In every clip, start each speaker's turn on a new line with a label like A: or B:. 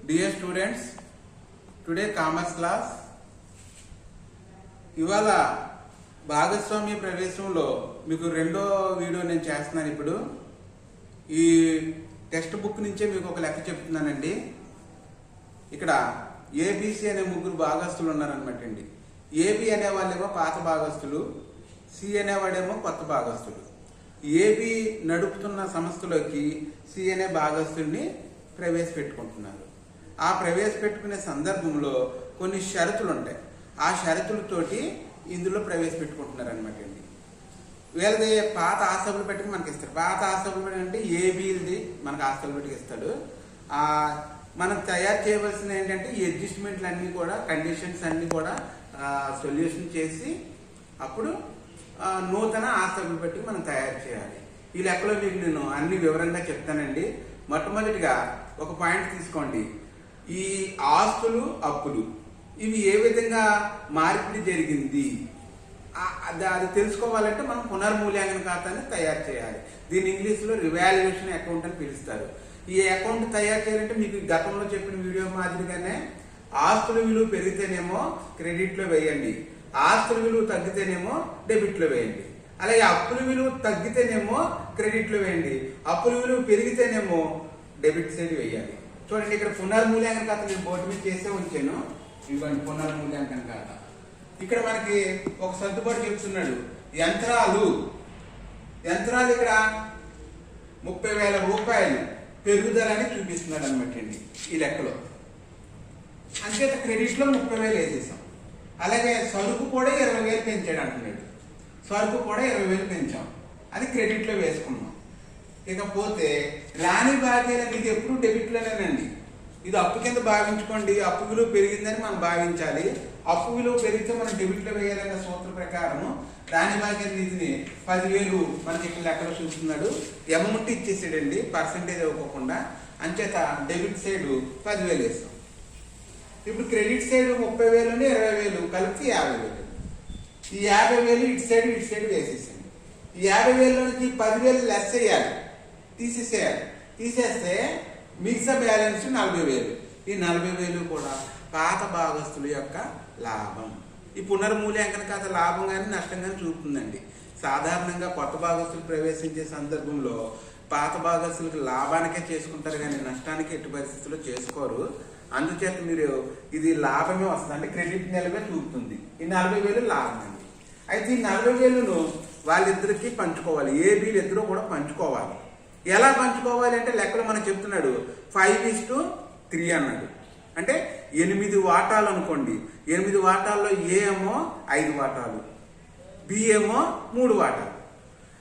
A: Dear students, today commerce class. ఇవాళ భాగస్వామ్య ప్రవేశంలో మీకు రెండో వీడియో నేను చేస్తున్నాను. ఇప్పుడు ఈ టెక్స్ట్ బుక్ నుంచే మీకు ఒక లెక్క చెప్తున్నానండి. ఇక్కడ ఏబిసి అనే ముగ్గురు భాగస్తులు ఉన్నారనమాట అండి. ఏబి అనే వాళ్ళేమో పాత భాగస్తులు, సి అనేవాడేమో కొత్త భాగస్తులు. ఏబి నడుపుతున్న సంస్థలోకి సి అనే భాగస్తుల్ని ప్రవేశపెట్టుకుంటున్నారు. ఆ ప్రవేశపెట్టుకునే సందర్భంలో కొన్ని షరతులు ఉంటాయి. ఆ షరతులతోటి ఇందులో ప్రవేశపెట్టుకుంటున్నారు అనమాట అండి. వీళ్ళది పాత ఆస్తులు పెట్టుకుని మనకి ఇస్తారు. పాత ఆస్తులు పెట్టి అంటే ఏబీది మనకు ఆస్తులు పెట్టుకు ఇస్తాడు. మనం తయారు చేయవలసిన ఏంటంటే ఈ అడ్జస్ట్మెంట్లు అన్నీ కూడా, కండిషన్స్ అన్నీ కూడా సొల్యూషన్ చేసి అప్పుడు నూతన ఆస్తులు పెట్టి మనం తయారు చేయాలి. ఈ లెక్కలో మీకు నేను అన్ని వివరంగా చెప్తానండి. మొట్టమొదటిగా ఒక పాయింట్ తీసుకోండి. ఈ ఆస్తులు, అప్పులు ఇవి ఏ విధంగా మార్పిడి జరిగింది అది తెలుసుకోవాలంటే మనం పునర్మూల్యాంకన ఖాతాని తయారు చేయాలి. దీన్ని ఇంగ్లీష్లో రివాల్యుయేషన్ అకౌంట్ అని పిలుస్తారు. ఈ అకౌంట్ తయారు చేయాలంటే మీకు గతంలో చెప్పిన వీడియో మాదిరిగానే ఆస్తుల విలువ పెరిగితేనేమో క్రెడిట్లో వేయండి, ఆస్తుల విలువ తగ్గితేనేమో డెబిట్లో వేయండి. అలాగే అప్పుల విలువ తగ్గితేనేమో క్రెడిట్లో వేయండి, అప్పుల విలువ పెరిగితేనేమో డెబిట్ సైడ్ వేయాలి. చూడండి, ఇక్కడ పునర్మూల్యాంకన ఖాతా నేను బోర్డు మీద చేసే ఉంచాను. ఇవ్వండి పునర్మూల్యాంకన ఖాతా. ఇక్కడ మనకి ఒక సర్దుబాటు చెప్తున్నాడు. యంత్రాలు ఇక్కడ 30,000 రూపాయలు పెరుగుదలని చూపిస్తున్నాడు అనమాట అండి ఈ లెక్కలో. అంచేత క్రెడిట్లో 30,000 వేసేసాం. అలాగే సరుకు కూడా 20,000 పెంచాడు అంటున్నాడు. సరుకు కూడా 20,000 పెంచాం, అది క్రెడిట్లో వేసుకున్నాం. ఇకపోతే రాని బాకీలు అనేది ఎప్పుడు డెబిట్లోనేనండి. ఇది అప్పు కింద భావించుకోండి. అప్పు విలువ పెరిగిందని మనం భావించాలి. అప్పు విలువ పెరిగితే మనం డెబిట్లో వేయాలనే సూత్ర ప్రకారం రాని బాకీ నిధిని 10,000 మనకి ఇక్కడ లెక్కలో చూస్తున్నాడు. అమౌంట్ ఇచ్చేసాడండి, పర్సంటేజ్ ఇవ్వకుండా. అంచేత డెబిట్ సైడ్ 10,000 వేస్తాం. ఇప్పుడు క్రెడిట్ సైడ్ 30,000 20,000 కలిపి 50,000. ఈ 50,000 ఇటు సైడ్ వేసేసాను. ఈ 50,000 నుంచి 10,000 లెస్ చేయాలి, తీసేసేయాలి. తీసేస్తే మిగతా బ్యాలెన్స్ 40,000. ఈ 40,000 కూడా పాత భాగస్తుల యొక్క లాభం. ఈ పునర్మూల్యాంకన ఖాతా లాభం కానీ నష్టం కానీ చూపుతుందండి. సాధారణంగా కొత్త భాగస్తులు ప్రవేశించే సందర్భంలో పాత భాగస్తులకు లాభానికే చేసుకుంటారు కానీ నష్టానికి ఎట్టి పరిస్థితుల్లో చేసుకోరు. అందుచేత మీరు ఇది లాభమే వస్తుంది, అంటే క్రెడిట్ నిలవే చూపుతుంది. ఈ 40,000 లాభం అండి. అయితే ఈ 40,000ను వాళ్ళిద్దరికి పంచుకోవాలి. ఏబీలు ఇద్దరు కూడా పంచుకోవాలి. ఎలా పంచుకోవాలి అంటే లెక్కలు మనం చెప్తున్నాడు 5:3 అన్నాడు. అంటే 8 వాటాలు అనుకోండి. 8 వాటాల్లో ఏ ఏమో 5 వాటాలు, బి ఏమో 3 వాటాలు.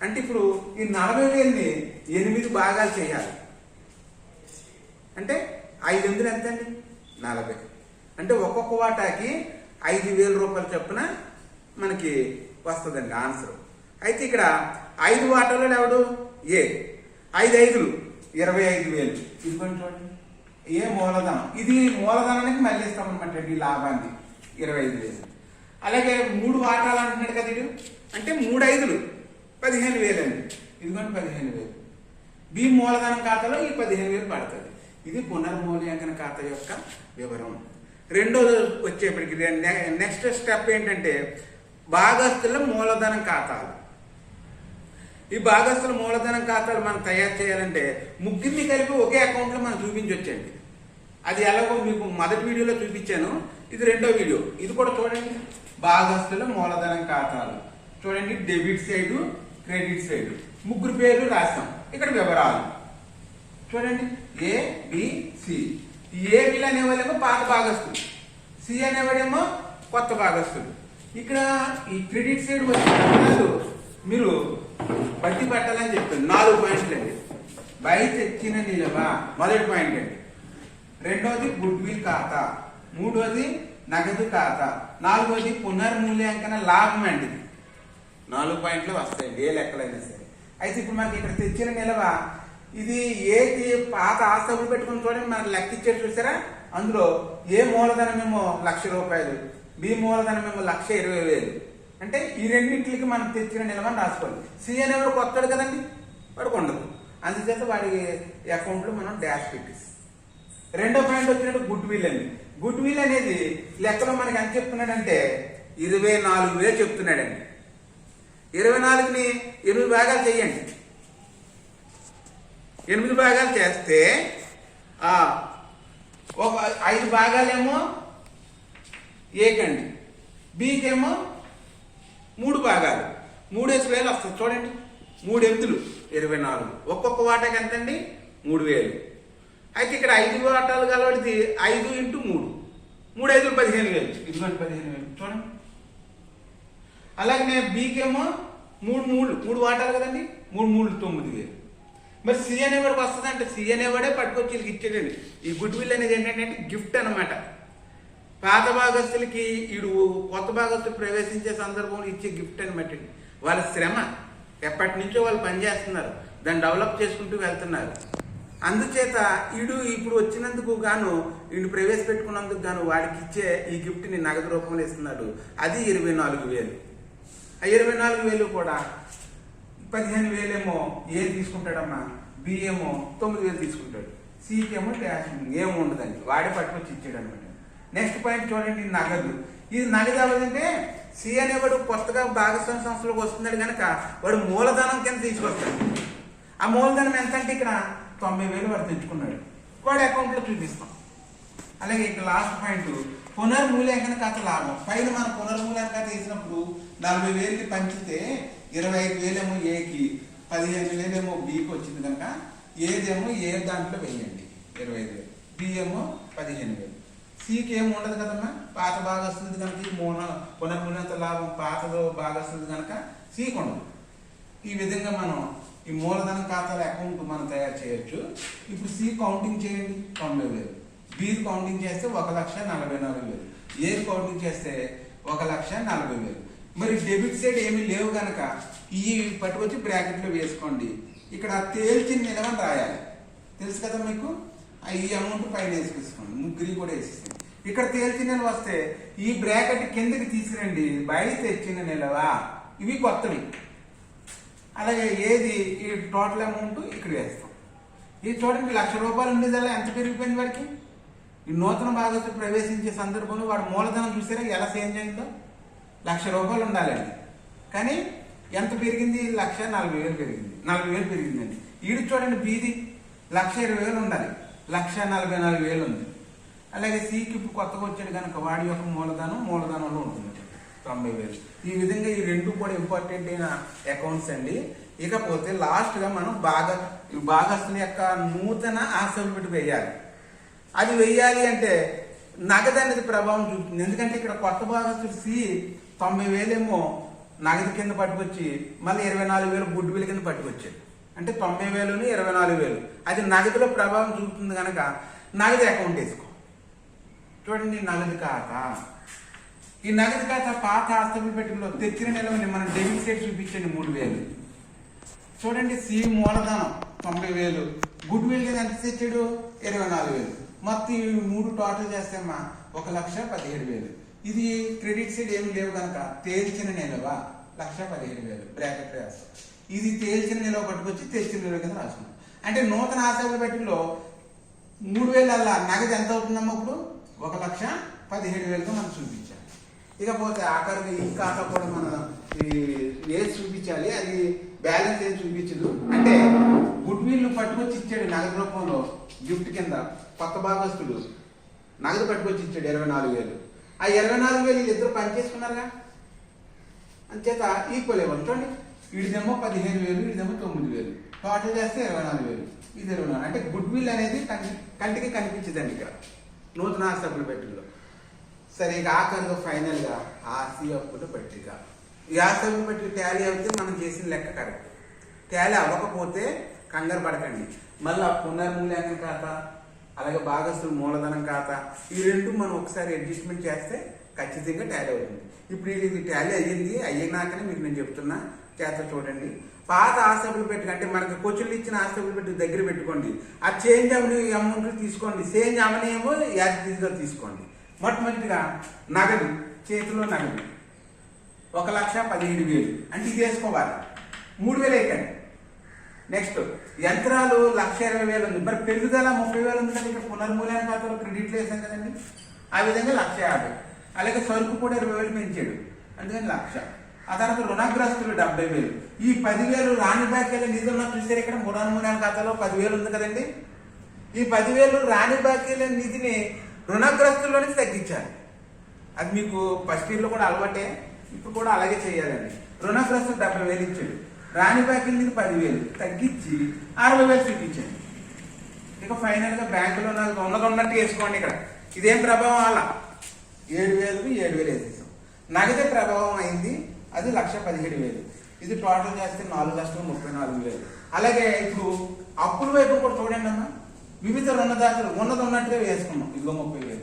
A: అంటే ఇప్పుడు ఈ 40,000ని 8 భాగాలు చేయాలి. అంటే 5 ఎందుకు ఎంత అండి? 40. అంటే ఒక్కొక్క వాటాకి 5,000 రూపాయలు చొప్పున మనకి వస్తుందండి ఆన్సర్. అయితే ఇక్కడ 5 వాటాలు ఎవడు? ఏ. 5 5లు 25,000. ఇది కొంచెం చూడండి, ఏ మూలధనం. ఇది మూలధనానికి మళ్ళీ ఇస్తామన్నమాట ఈ లాభాన్ని 25,000. అలాగే 3 వాటాలు అంటున్నాడు కదా ఇడు, అంటే 3 5లు 15,000 అండి. ఇదిగోండి 15,000. బి మూలధనం ఖాతాలో ఈ 15,000 పడుతుంది. ఇది పునర్మూల్యాంకన ఖాతా యొక్క వివరం. రెండోది వచ్చేప్పటికి నెక్స్ట్ స్టెప్ ఏంటంటే భాగస్తుల మూలధనం ఖాతాలు. ఈ భాగస్తుల మూలధనం ఖాతాలు మనం తయారు చేయాలంటే ముగ్గురిని కలిపి ఒకే అకౌంట్లో మనం చూపించవచ్చండి. అది ఎలాగో మీకు మొదటి వీడియోలో చూపించాను, ఇది రెండో వీడియో. ఇది కూడా చూడండి. భాగస్తుల మూలధనం ఖాతాలు చూడండి. డెబిట్ సైడు, క్రెడిట్ సైడు, ముగ్గురు పేర్లు రాస్తాం. ఇక్కడ వివరాలు చూడండి. ఏ, బి, సి. ఏ, బిలు అనేవాళ్ళేమో పాత భాగస్తులు, సి అనేవాడేమో కొత్త భాగస్తులు. ఇక్కడ ఈ క్రెడిట్ సైడ్ వచ్చిన మీరు బట్టి పట్టాలని చెప్పాను. 4 పాయింట్లు అండి. బయట తెచ్చిన నిలవ మొదటి పాయింట్ అండి. రెండోది గుడ్ విల్ ఖాతా, మూడోది నగదు ఖాతా, నాలుగోది పునర్మూల్యాంకన లాభం అండి. 4 పాయింట్లు వస్తాయండి ఏ లెక్కలైనా సరే. అయితే ఇప్పుడు మనకి ఇక్కడ తెచ్చిన నిలవ ఇది ఏది పాత ఆస్తులు పెట్టుకుని చూడండి, మనకు లెక్క ఇచ్చేది చూసారా. అందులో ఏ మూలధనమేమో 1,00,000 రూపాయలు, బి మూలధనమేమో 1,20,000. అంటే ఈ రెండింటికి మనం తెచ్చిన నిలవని రాసుకోవాలి. సి అనేవాడు కొత్తాడు కదండి, వాడికి ఉండదు. అందుచేత వాడి అకౌంట్లో మనం డాష్ పెట్టేసి రెండో పాయింట్ వచ్చినట్టు గుడ్ విల్ అండి. గుడ్ విల్ అనేది లెక్కలో మనకి ఎంత చెప్తున్నాడంటే 24,000 చెప్తున్నాడండి. 24ని 8 భాగాలు చేయండి. 8 భాగాలు చేస్తే ఒక 5 భాగాలేమో ఏకండి, బీకేమో 3 భాగాలు, 3,000 వస్తుంది. చూడండి, 3 ఎనిమిదిలు 24, ఒక్కొక్క వాటాకి ఎంతండి 3,000. అయితే ఇక్కడ 5 వాటాలు కలవడిది 5 × 3, 3 5 15,000, ఇదిగోండి 15,000 చూడండి. అలాగే బీకేమో 3 వాటాలు కదండి, 3 3 9,000. మరి సి అనేవాడికి వస్తుంది అంటే సి అనేవాడే పట్టుకొచ్చి వీళ్ళకి ఇచ్చేటండి. ఈ గుడ్ విల్ అనేది ఏంటంటే గిఫ్ట్ అనమాట. పాత భాగస్తులకి వీడు కొత్త భాగస్తులు ప్రవేశించే సందర్భంలో ఇచ్చే గిఫ్ట్ అనమాట. వాళ్ళ శ్రమ, ఎప్పటి నుంచో వాళ్ళు పనిచేస్తున్నారు, దాన్ని డెవలప్ చేసుకుంటూ వెళ్తున్నారు. అందుచేత వీడు ఇప్పుడు వచ్చినందుకు గాను, వీడిని ప్రవేశపెట్టుకున్నందుకు గాను వాడికి ఇచ్చే ఈ గిఫ్ట్ని నగదు రూపంలో ఇస్తున్నాడు. అది 24,000. ఆ 24,000 కూడా 15,000 ఏమో ఏ తీసుకుంటాడమ్మా, బి ఏమో 9,000 తీసుకుంటాడు, సికి ఏమో క్యాష్ ఏమో ఉండదండి, వాడే పట్టుకొచ్చి ఇచ్చాడు అనమాట. నెక్స్ట్ పాయింట్ చూడండి, నగదు. ఇది నగదు అవ్వదంటే సి అనేవాడు కొత్తగా భాగస్వామ్య సంస్థలోకి వస్తున్నాడు కనుక వాడు మూలధనం కింద తీసుకొస్తాడు. ఆ మూలధనం ఎంత అంటే ఇక్కడ 90,000 వాడు తెచ్చుకున్నాడు, వాడి అకౌంట్లో చూపిస్తాం. అలాగే ఇక్కడ లాస్ట్ పాయింట్ పునర్మూల్యాంకన ఖాతా లాభం. పైన మనం పునర్మూల్యాంకన ఖాతా వేసినప్పుడు 40,000కి పంచితే 25,000 ఏమో ఏకి, 15,000 ఏమో బికి వచ్చింది కనుక ఏదేమో ఏ దాంట్లో వేయండి 25,000, బి ఏమో 15,000, సికి ఏమి ఉండదు కదమ్మా, పాత భాగస్తుంది కనుక ఈ పునర్మూల్యాంకన లాభం పాత భాగస్తుంది కనుక సికి ఉండదు. ఈ విధంగా మనం ఈ మూలధనం ఖాతాల అకౌంట్ మనం తయారు చేయొచ్చు. ఇప్పుడు సి కౌంటింగ్ చేయండి 90,000, బి కౌంటింగ్ చేస్తే 1,44,000, ఏ కౌంటింగ్ చేస్తే 1,40,000. మరి డెబిట్ సైడ్ ఏమీ లేవు కనుక ఈ పట్టుకొచ్చి బ్రాకెట్లో వేసుకోండి. ఇక్కడ తేల్చిన నిలవని రాయాలి, తెలుసు కదా మీకు. ఈ అమౌంట్ పైన వేసుకోండి, ముగ్గురి కూడా వేసేసుకోండి. ఇక్కడ తేల్చిన నిలవ వస్తే ఈ బ్రాకెట్ కిందకి తీసుకురండి, బయట తెచ్చిన నిలవ, ఇవి కొత్తవి. అలాగే ఏది ఈ టోటల్ అమౌంట్ ఇక్కడ వేస్తాం. ఇది చూడండి, 1,00,000 రూపాయలు ఉండేదల్లా ఎంత పెరిగిపోయింది వాడికి. ఈ నూతన భాగస్తులు ప్రవేశించే సందర్భంలో వాడు మూలధనం చూసారా ఎలా చేంజ్ అయిందో. 1,00,000 రూపాయలు ఉండాలండి, కానీ ఎంత పెరిగింది, 1,40,000 పెరిగింది, 40,000 పెరిగిందండి. ఈడు చూడండి, బీది 1,20,000 ఉండాలి, 1,44,000 ఉంది. అలాగే సికి ఇప్పుడు కొత్తగా వచ్చాడు కనుక వాడి యొక్క మూలధనంలో ఉంటుంది 90,000. ఈ విధంగా ఈ రెండు కూడా ఇంపార్టెంట్ అయిన అకౌంట్స్ అండి. ఇకపోతే లాస్ట్గా మనం భాగస్తుల యొక్క నూతన ఆస్తులు పెట్టి వేయాలి. అది వెయ్యాలి అంటే నగదు అనేది ప్రభావం చూపుతుంది. ఎందుకంటే ఇక్కడ కొత్త భాగస్తులు సి 90,000 ఏమో నగదు కింద పట్టుకొచ్చి మళ్ళీ 24,000 గుడ్ విల్ కింద పట్టుకొచ్చాడు. అంటే 90,000 24,000 అది నగదులో ప్రభావం చూపుతుంది కనుక నగదు అకౌంట్ వేసుకో. చూడండి, నగదు ఖాతా. ఈ నగదు ఖాతా పాత ఆస్తుల పెట్టులో తెచ్చిన నిలవని మనం డెబిట్ సైడ్ చూపించండి 3,000. చూడండి, సి మూలధనం 90,000, గుడ్ విల్ కింద ఎంత తెచ్చాడు 24,000. మొత్తం ఈ 3 టోటల్ చేస్తేమ్మా 1,17,000. ఇది క్రెడిట్ సైడ్ ఏమి లేవు కనుక తేల్చిన నిలవ 1,17,000 బ్రాకెట్ వేస్తాం. ఇది తేల్చిన నిలవ పట్టుకొచ్చి తెచ్చిన నిలవ కింద రాసుకున్నాం. అంటే నూతన ఆస్తుల పెట్టులో 3,000 అలా నగదు ఎంత అవుతుందమ్మా ఇప్పుడు 1,17,000గా మనం చూపించాలి. ఇకపోతే ఆఖరికి ఈ ఖాతా కూడా మనం ఏది చూపించాలి, అది బ్యాలెన్స్ ఏది చూపించదు. అంటే గుడ్ విల్ పట్టుకొచ్చి ఇచ్చాడు నగదు రూపంలో గిఫ్ట్ కింద, కొత్త భాగస్తుడు నగదు పట్టుకొచ్చి ఇచ్చాడు 24,000. ఆ 24,000 ఇద్దరు పనిచేసుకున్నారుగా, అంచేత ఈక్వల్ ఇవ్వాలి. చూడండి, వీడిదేమో 15,000, వీడిదేమో 9,000, టోటల్ చేస్తే 24,000, ఇది 24. అంటే గుడ్ విల్ అనేది కంటికి కనిపించదండి ఇక్కడ నూతన ఆస్తుల పెట్టులో. సరే, ఇక ఆఖరిగా ఫైనల్గా ఆస్తి అప్పుల పట్టిక. ఈ ఆస్తి అప్పుల పట్టిక టాలీ అవుతే మనం చేసిన లెక్క కరెక్ట్. టాలీ అవ్వకపోతే కంగారు పడకండి, మళ్ళీ పునర్మూల్యాంకన ఖాతా అలాగే భాగస్తుల మూలధనం ఖాతా ఈ రెండు మనం ఒకసారి అడ్జస్ట్మెంట్ చేస్తే ఖచ్చితంగా టాలీ అవుతుంది. ఇప్పుడు ఇది టాలీ అయ్యినాకనే మీకు నేను చెప్తున్నా, చేత చూడండి. పాత ఆస్తులు పెట్టుకు అంటే మనకి కోచులు ఇచ్చిన ఆస్తులు పెట్టి దగ్గర పెట్టుకోండి. ఆ చేంజ్ అవని అమౌంట్లు తీసుకోండి, చేంజ్ అవని ఏమో యాజిటీగా తీసుకోండి. మొట్టమొదటిగా నగదు, చేతిలో నగదు 1,17,000 అంటే ఇది వేసుకోవాలి. 3,000 వేయకండి, నెక్స్ట్ యంత్రాలు 1,20,000 ఉంది. మరి పెరుగుదల 30,000 ఉంది కదా, ఇక్కడ పునర్మూల్యాన ఖాతాలో క్రెడిట్లు వేసాం కదండి. ఆ విధంగా 1,50,000. అలాగే సరుకు కూడా 20,000 పెంచాడు, అందుకని 1,00,000. ఆ తర్వాత రుణగ్రస్తులు 70,000. ఈ 10,000 రాని బాకీల నిధులు చూసారు, ఇక్కడ పునర్మూల్యాన ఖాతాలో 10,000 ఉంది కదండి. ఈ 10,000 రాని బాకీల నిధిని రుణగ్రస్తుల్లో నుంచి తగ్గించాలి. అది మీకు ఫస్ట్ ఇయర్లో కూడా అలవాటే, ఇప్పుడు కూడా అలాగే చేయాలండి. రుణగ్రస్తులు 70,000 ఇచ్చాడు, రాని బాకీల నిధి 10,000 తగ్గించి 60,000 చూపించాడు. ఇక ఫైనల్ గా బ్యాంకులో నాకు ఉన్నట్టు వేసుకోండి. ఇక్కడ ఇదేం ప్రభావం అలా 7,000కి 7,000 వేసేసాం. నగదే ప్రభావం అయింది, అది 1,17,000. ఇది టోటల్ చేస్తే 4,34,000. అలాగే ఇప్పుడు అప్పుల వైపు కూడా చూడండి అమ్మా. వివిధ రుణదాతలు ఉన్నట్టుగా వేసుకున్నాం, ఇదిగో 30,000.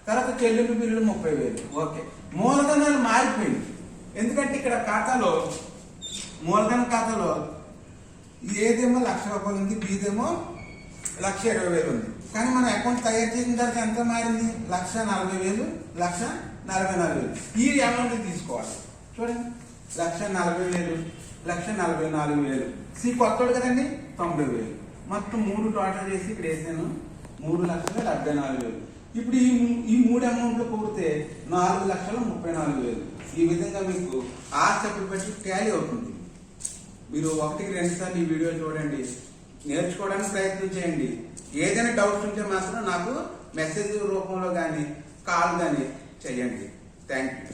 A: తర్వాత చెల్లింపు బిల్లులు 30,000. ఓకే, మూలధనాలు మారిపోయింది. ఎందుకంటే ఇక్కడ ఖాతాలో మూలధన ఖాతాలో ఏదేమో 1,00,000 రూపాయలు ఉంది, బీదేమో 1,20,000 ఉంది. కానీ మన అకౌంట్ తయారు చేసిన తర్వాత ఎంత మారింది? 1,40,000, 1,44,000. ఈ అమౌంట్ తీసుకోవాలి. చూడండి, 1,40,000, 1,44,000. సి కొత్తోడు కదండి, 90,000. మొత్తం 3 టోటల్ చేసి ఇక్కడ వేసాను, 3,74,000. ఇప్పుడు ఈ 3 అమౌంట్లు కూడితే 4,34,000. ఈ విధంగా మీకు ఆసక్తి బట్టి టాలీ అవుతుంది. మీరు 1-2 సార్లు ఈ వీడియో చూడండి, నేర్చుకోవడానికి ప్రయత్నం చేయండి. ఏదైనా డౌట్స్ ఉంటే మాత్రం నాకు మెసేజ్ రూపంలో కానీ కాల్ కానీ చేయండి. Thank you.